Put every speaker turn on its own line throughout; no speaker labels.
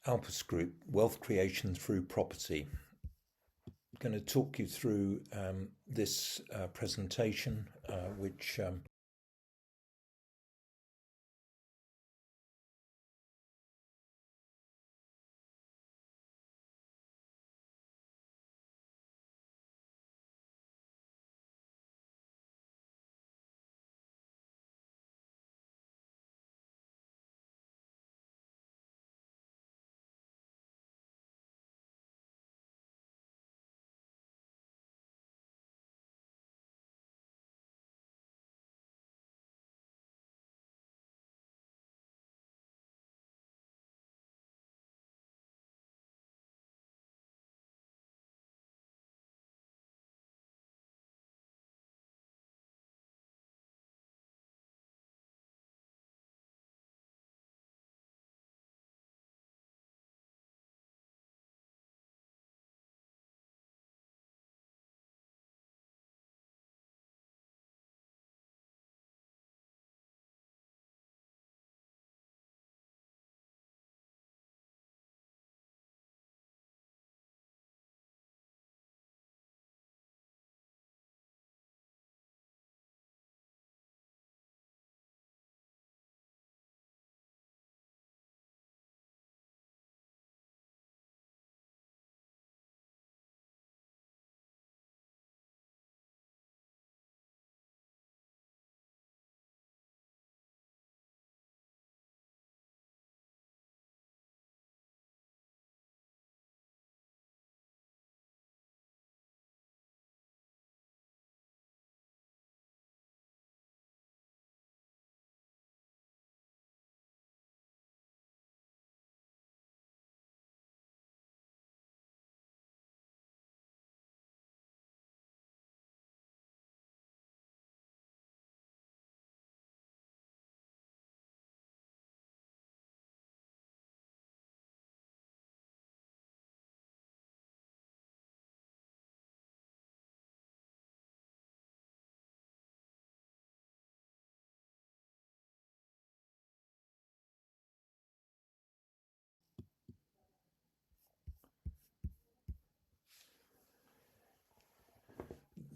Alpus Group, wealth creation through property. I'm going to talk you through this presentation, which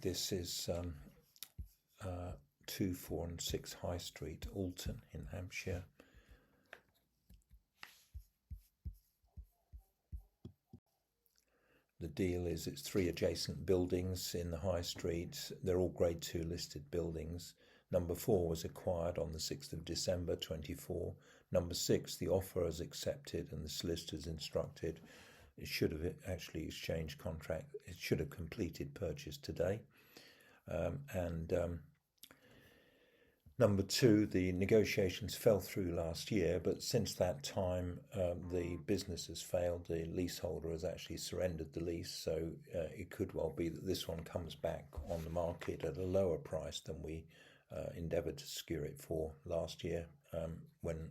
this is 2, 4 and 6 High Street, Alton in Hampshire. The deal is it's 3 adjacent buildings in the High Street. They're all Grade 2 listed buildings. Number 4 was acquired on the 6th of December 24. Number 6, the offer is accepted and the solicitors instructed. It should have actually exchanged contract. It should have completed purchase today. Number 2, the negotiations fell through last year, but since that time the business has failed. The leaseholder has actually surrendered the lease, so it could well be that this one comes back on the market at a lower price than we endeavoured to secure it for last year, when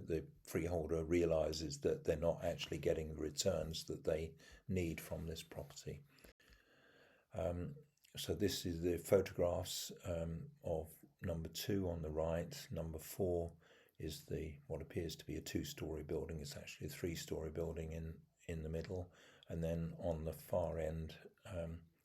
the freeholder realises that they're not actually getting the returns that they need from this property. So this is the photographs of number 2 on the right. Number 4 is what appears to be a 2-storey building. It's actually a 3-storey building in the middle. And then on the far end,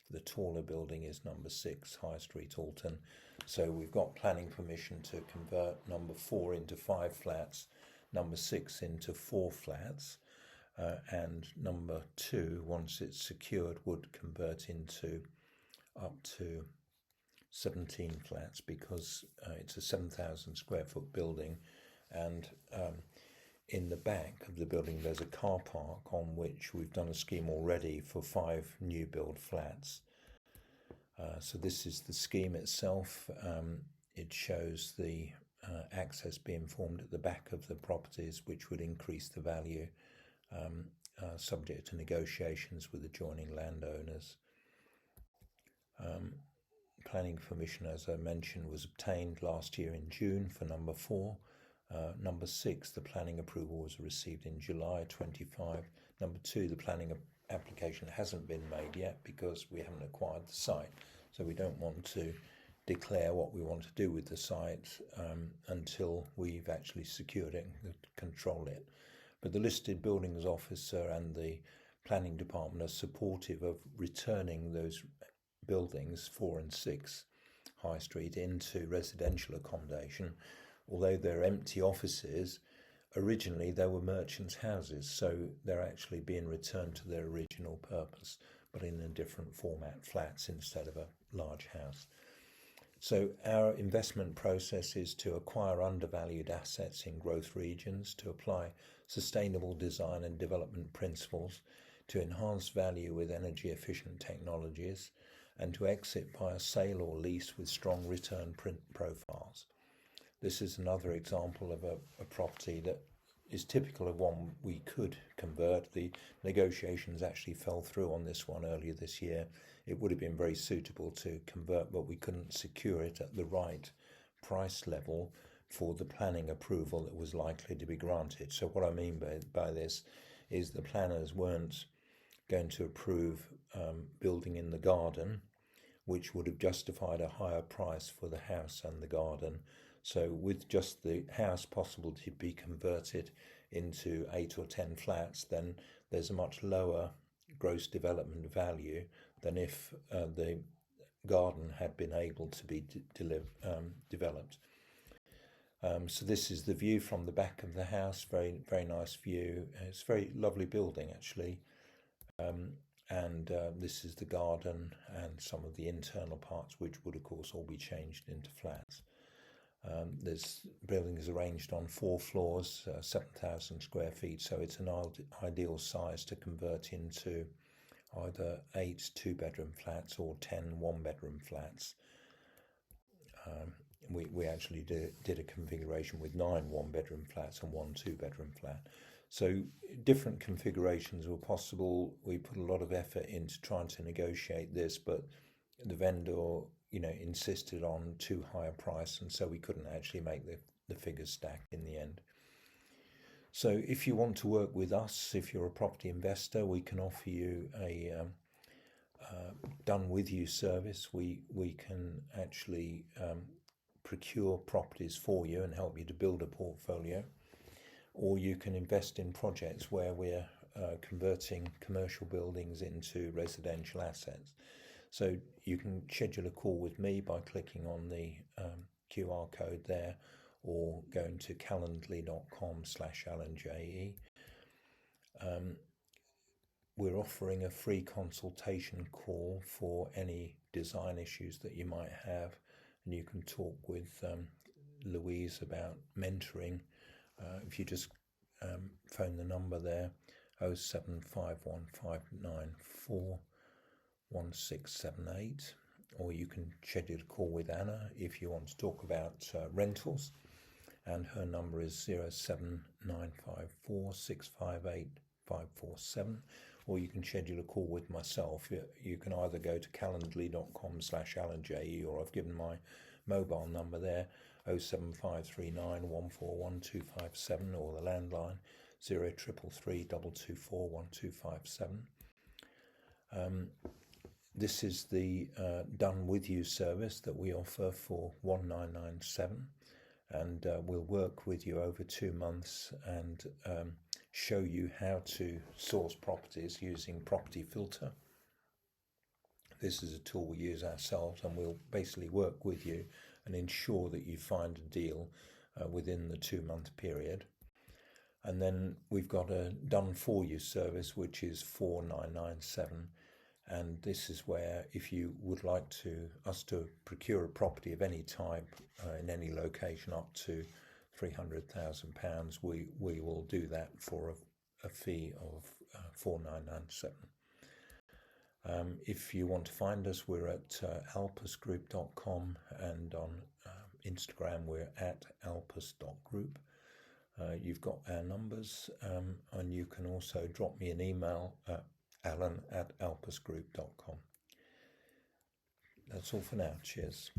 the taller building is number 6, High Street, Alton. So we've got planning permission to convert number 4 into 5 flats, number 6 into 4 flats, and number 2, once it's secured, would convert into up to 17 flats, because it's a 7,000 square foot building, and in the back of the building there's a car park on which we've done a scheme already for 5 new build flats. So this is the scheme itself. It shows the access being formed at the back of the properties, which would increase the value, subject to negotiations with adjoining landowners. Planning permission, as I mentioned, was obtained last year in June for number 4. Number 6, the planning approval was received in July 25. Number 2, the planning application hasn't been made yet because we haven't acquired the site. So we don't want to declare what we want to do with the site until we've actually secured it and control it. But the listed buildings officer and the planning department are supportive of returning those buildings 4 and 6 High Street into residential accommodation. Although they're empty offices, originally they were merchants' houses, so they're actually being returned to their original purpose, but in a different format, flats instead of a large house. So our investment process is to acquire undervalued assets in growth regions, to apply sustainable design and development principles, to enhance value with energy efficient technologies, and to exit via sale or lease with strong return profiles. This is another example of a property that is typical of one we could convert. The negotiations actually fell through on this one earlier this year. It would have been very suitable to convert, but we couldn't secure it at the right price level for the planning approval that was likely to be granted. So what I mean by this is the planners weren't going to approve building in the garden, which would have justified a higher price for the house and the garden. So with just the house possible to be converted into 8 or 10 flats, then there's a much lower gross development value than if the garden had been able to be developed. So this is the view from the back of the house, very, very nice view. It's a very lovely building actually. And this is the garden and some of the internal parts, which would of course all be changed into flats. This building is arranged on 4 floors, 7,000 square feet, so it's an ideal size to convert into either 8 2-bedroom flats or 10 1-bedroom flats. We actually did a configuration with 9 1-bedroom flats and 1 2-bedroom flat. So different configurations were possible. We put a lot of effort into trying to negotiate this, but the vendor, insisted on too high a price, and so we couldn't actually make the figures stack in the end. So if you want to work with us, if you're a property investor, we can offer you a done with you service. We can actually procure properties for you and help you to build a portfolio, or you can invest in projects where we're converting commercial buildings into residential assets. So you can schedule a call with me by clicking on the QR code there, or going to calendly.com/AlanJE. We're offering a free consultation call for any design issues that you might have, and you can talk with Louise about mentoring. If you just phone the number there, 07515941678, or you can schedule a call with Anna if you want to talk about rentals, and her number is 07954658547, or you can schedule a call with myself. You can either go to calendly.com/AlanJE, or I've given my mobile number there, 07539141257, or the landline 0333 This is the done with you service that we offer for 1997, and we'll work with you over 2 months and show you how to source properties using Property Filter. This is a tool we use ourselves, and we'll basically work with you and ensure that you find a deal within the 2-month period. And then we've got a done for you service, which is 4997, and this is where, if you would like us to procure a property of any type in any location up to £300,000, we will do that for a fee of 4997. If you want to find us, we're at alpusgroup.com, and on Instagram we're at alpus.group. You've got our numbers, and you can also drop me an email at alan@alpusgroup.com. That's all for now. Cheers.